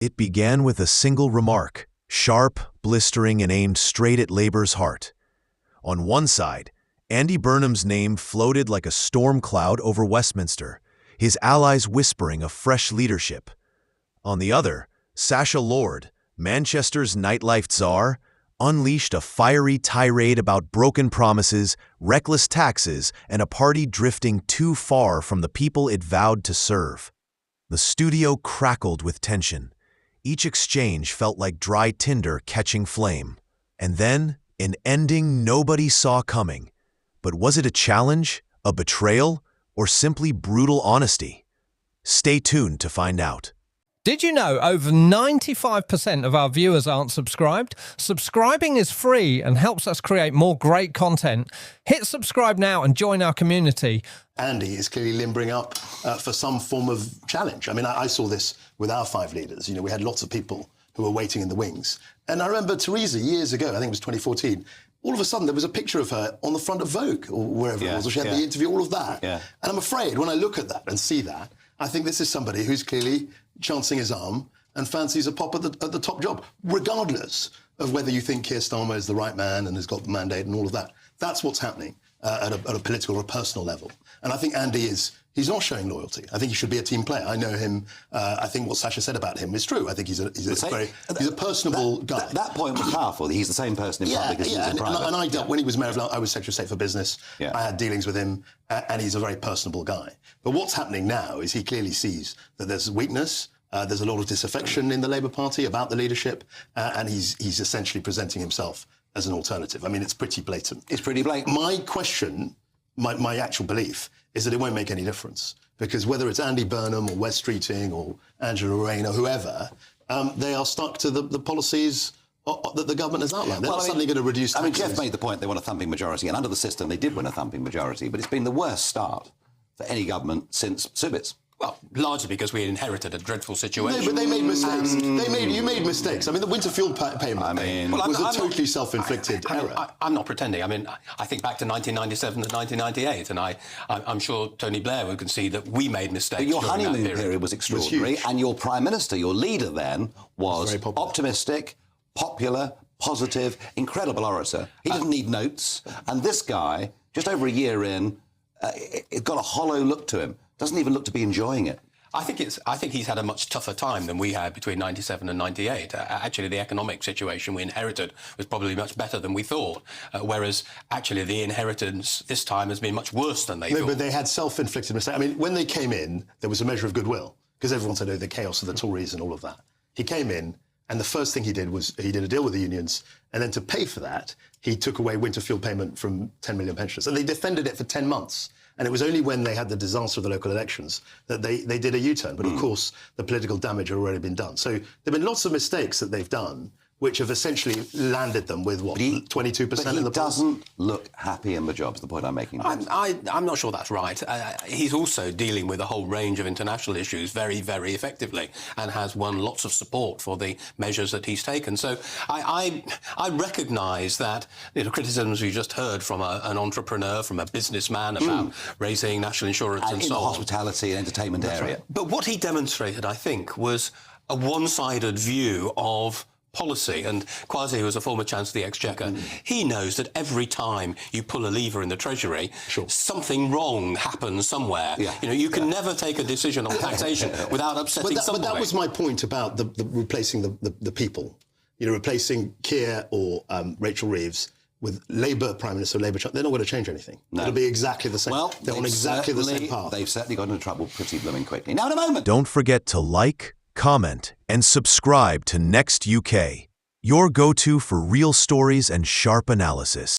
It began with a single remark, sharp, blistering, and aimed straight at Labour's heart. On one side, Andy Burnham's name floated like a storm cloud over Westminster, his allies whispering of fresh leadership. On the other, Sacha, Manchester's nightlife czar, unleashed a fiery tirade about broken promises, reckless taxes, and a party drifting too far from the people it vowed to serve. The studio crackled with tension. Each exchange felt like dry tinder catching flame. And then, an ending nobody saw coming. But was it a challenge, a betrayal, or simply brutal honesty? Stay tuned to find out. Did you know over 95% of our viewers aren't subscribed? Subscribing is free and helps us create more great content. Hit subscribe now and join our community. Andy is clearly limbering up for some form of challenge. I mean, I saw this with our 5 leaders. You know, we had lots of people who were waiting in the wings. And I remember Theresa years ago, I think it was 2014, all of a sudden there was a picture of her on the front of Vogue or wherever it was, or she had the interview, all of that. And I'm afraid when I look at that and see that, I think this is somebody who's clearly chancing his arm and fancies a pop at the top job, regardless of whether you think Keir Starmer is the right man and has got the mandate and all of that. That's what's happening at a political or a personal level. And I think Andy he's not showing loyalty. I think he should be a team player. I know him. I think what Sacha said about him is true. I think he's a personable guy. That point was powerful. He's the same person in public as he is in private. And I dealt, when he was Mayor of London, I was Secretary of State for Business. I had dealings with him, and he's a very personable guy. But what's happening now is he clearly sees that there's weakness, there's a lot of disaffection in the Labour Party about the leadership, and he's essentially presenting himself as an alternative. I mean, it's pretty blatant. It's pretty blatant. My question, my actual belief, is that it won't make any difference. Because whether it's Andy Burnham or Wes Streeting or Angela Rayner or whoever, they are stuck to the policies that the government has outlined. They're not suddenly going to reduce taxes. Jeff made the point they want a thumping majority, and under the system they did win a thumping majority, but it's been the worst start for any government since Subbits. Well, largely because we inherited a dreadful situation. No, but they made mistakes. You made mistakes. I mean, the winter fuel payment was a totally self-inflicted error. I'm not pretending. I mean, I think back to 1997 and 1998, and I'm sure Tony Blair would concede that we made mistakes. But your honeymoon period was extraordinary, and your Prime Minister, your leader then, was optimistic, popular, positive, incredible orator. He doesn't need notes. And this guy, just over a year in, it got a hollow look to him. Doesn't even look to be enjoying it. I think he's had a much tougher time than we had between 97 and 98. Actually, the economic situation we inherited was probably much better than we thought, whereas actually the inheritance this time has been much worse than they thought. No, but they had self-inflicted mistakes. I mean, when they came in, there was a measure of goodwill, because everyone said, oh, the chaos of the Tories and all of that. He came in, and the first thing he did was he did a deal with the unions, and then to pay for that, he took away winter fuel payment from 10 million pensioners. And they defended it for 10 months. And it was only when they had the disaster of the local elections that they did a U-turn. But of course, the political damage had already been done. So there have been lots of mistakes that they've done, which have essentially landed them with, what, 22% in the polls? But he doesn't look happy in the job, is the point I'm making. I'm not sure that's right. He's also dealing with a whole range of international issues very, very effectively and has won lots of support for the measures that he's taken. So I recognise that criticisms we just heard from an entrepreneur, from a businessman about raising national insurance and so on. In the hospitality and entertainment area. Right. But what he demonstrated, I think, was a one-sided view of policy. And Kwarteng, who was a former Chancellor of the Exchequer, he knows that every time you pull a lever in the Treasury, something wrong happens somewhere. You can never take a decision on taxation without upsetting somebody. But that was my point about the replacing the people. Replacing Keir or Rachel Reeves with Labour Prime Minister, Labour, they're not going to change anything. No. It'll be exactly the same. Well, they're on exactly the same path. They've certainly got into trouble pretty blooming quickly. Now, in a moment. Don't forget to like, comment, and subscribe to Next UK, your go-to for real stories and sharp analysis.